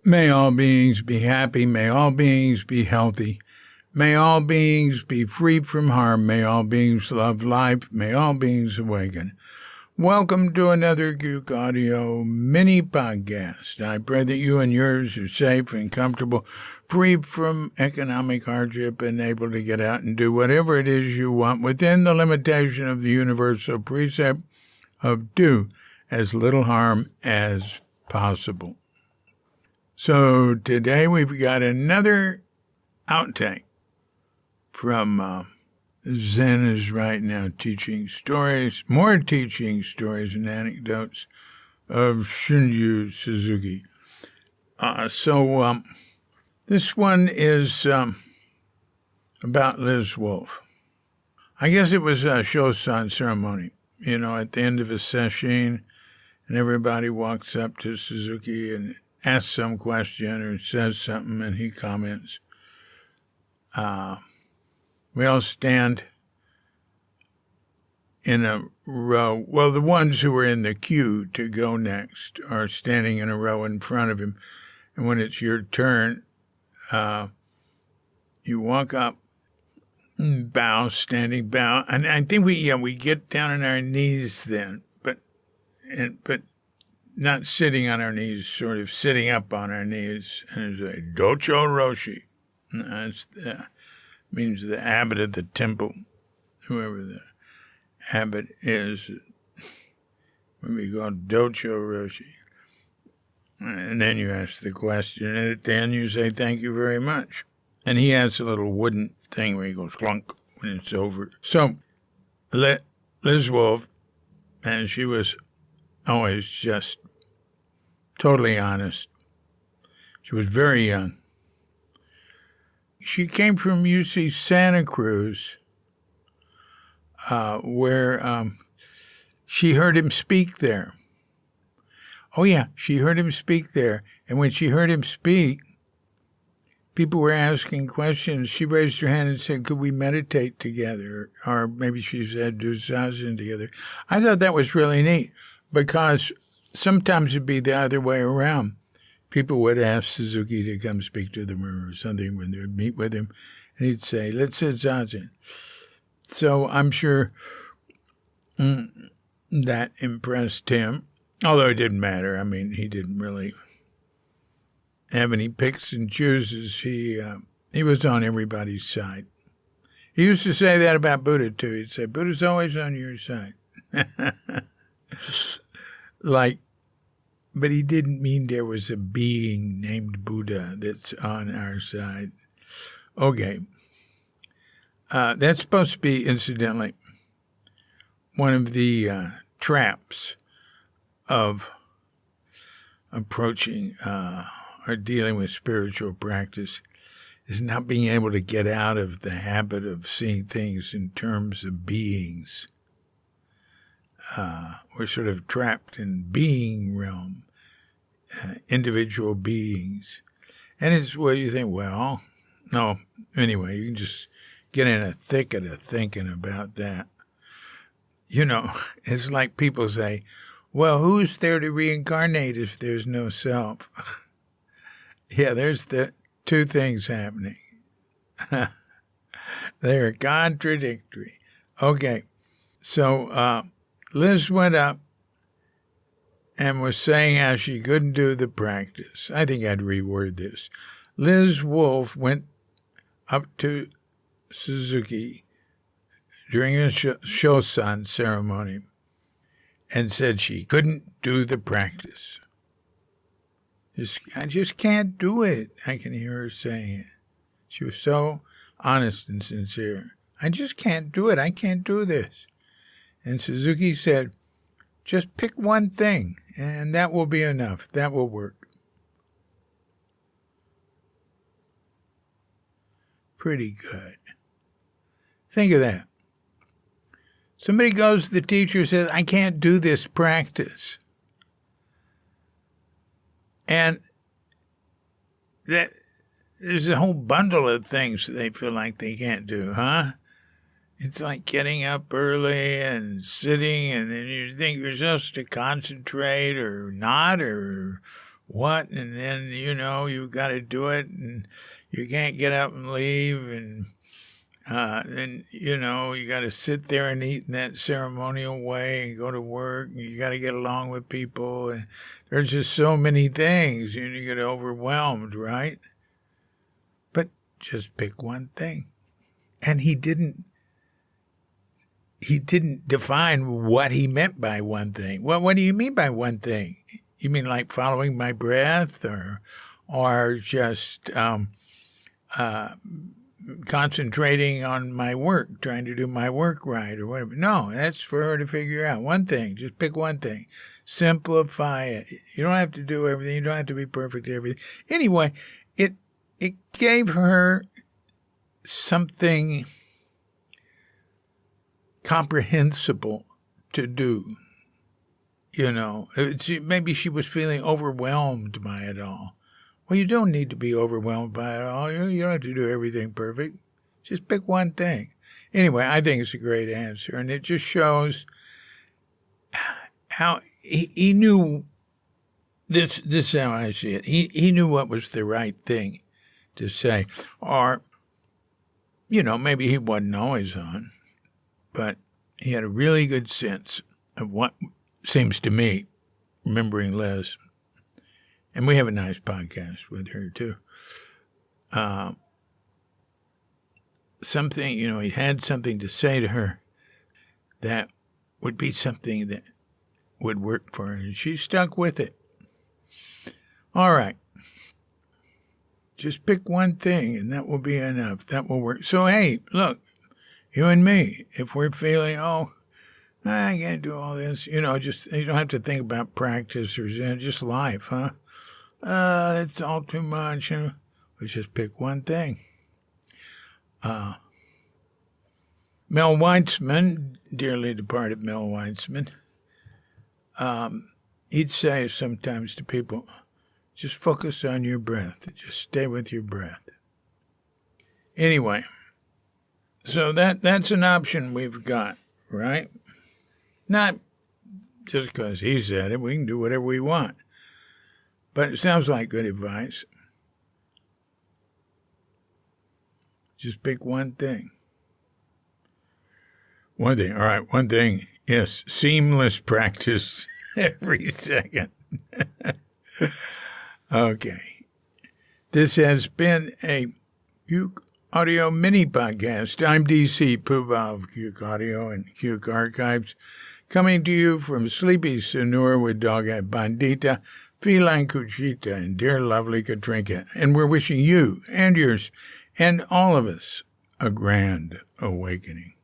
May all beings be happy. May all beings be healthy. May all beings be free from harm. May all beings love life. May all beings awaken. Welcome to another Gook Audio mini podcast. I pray that you and yours are safe and comfortable, free from economic hardship, and able to get out and do whatever it is you want within the limitation of the universal precept of do as little harm as possible. So today we've got another outtake from Zen is right now teaching stories, more teaching stories and anecdotes of Shunryu Suzuki. This one is about Liz Wolfe. I guess it was a Shosan ceremony, at the end of a session, and everybody walks up to Suzuki and asks some question or says something, and he comments. We all stand in a row. Well, the ones who are in the queue to go next are standing in a row in front of him. And when it's your turn, you walk up, bow, standing bow. And I think we get down on our knees then, but not sitting on our knees, sort of sitting up on our knees. And it's like, Docho Roshi. That means the abbot of the temple, whoever the abbot is. We go Docho Roshi. And then you ask the question, and at the end you say, thank you very much. And he has a little wooden thing where he goes clunk when it's over. So, Liz Wolfe, and she was always just totally honest. She was very young. She came from UC Santa Cruz, where she heard him speak there. Oh, yeah, she heard him speak there. And when she heard him speak, people were asking questions. She raised her hand and said, could we meditate together? Or maybe she said, do zazen together. I thought that was really neat because sometimes it'd be the other way around. People would ask Suzuki to come speak to them or something when they would meet with him, and he'd say, let's sit zazen. So I'm sure that impressed him, although it didn't matter. I mean, he didn't really have any picks and chooses. He was on everybody's side. He used to say that about Buddha, too. He'd say, Buddha's always on your side. But he didn't mean there was a being named Buddha that's on our side. Okay. That's supposed to be, incidentally, one of the traps of approaching or dealing with spiritual practice is not being able to get out of the habit of seeing things in terms of beings. We're sort of trapped in being realm, individual beings. And it's where you think, well, no, anyway, you can just get in a thicket of thinking about that. It's like people say, well, who's there to reincarnate if there's no self? Yeah, there's the two things happening. They're contradictory. Okay, so Liz went up and was saying how she couldn't do the practice. I think I'd reword this. Liz Wolfe went up to Suzuki during a Shosan ceremony and said she couldn't do the practice. I just can't do it, I can hear her saying it. She was so honest and sincere. I just can't do it. I can't do this. And Suzuki said, just pick one thing, and that will be enough. That will work. Pretty good. Think of that. Somebody goes to the teacher and says, I can't do this practice. And that there's a whole bundle of things that they feel like they can't do, huh? It's like getting up early and sitting, and then you think you're supposed to concentrate or not, or what? And then, you got to do it, and you can't get up and leave, and then, you got to sit there and eat in that ceremonial way and go to work, and you got to get along with people. And there's just so many things, and you get overwhelmed, right? But just pick one thing. And he didn't define what he meant by one thing. Well, what do you mean by one thing? You mean like following my breath, or just concentrating on my work, trying to do my work right, or whatever? No, that's for her to figure out. One thing, just pick one thing. Simplify it. You don't have to do everything. You don't have to be perfect at everything. Anyway, it gave her something comprehensible to do. Maybe she was feeling overwhelmed by it all. Well, you don't need to be overwhelmed by it all. You don't have to do everything perfect. Just pick one thing. Anyway, I think it's a great answer, and it just shows how he knew this. This is how I see it. He knew what was the right thing to say, or maybe he wasn't always on, but he had a really good sense of what seems to me, remembering Liz. And we have a nice podcast with her, too. Something, he had something to say to her that would be something that would work for her. And she stuck with it. All right. Just pick one thing, and that will be enough. That will work. So, hey, look, you and me, if we're feeling, I can't do all this, just you don't have to think about practice or just life, huh? It's all too much. Let's just pick one thing. Mel Weitzman, dearly departed Mel Weitzman, he'd say sometimes to people, just focus on your breath. Just stay with your breath. Anyway, so that's an option we've got, right? Not just because he said it. We can do whatever we want. But it sounds like good advice. Just pick one thing. One thing. All right, one thing. Yes, seamless practice every second. Okay. This has been a Cuke Audio mini podcast. I'm DC Puba of Cuke Audio and Cuke Archives, coming to you from Sleepy Sonora with Doghead Bandita, Feline Cuchita, and dear lovely Katrinka. And we're wishing you and yours and all of us a grand awakening.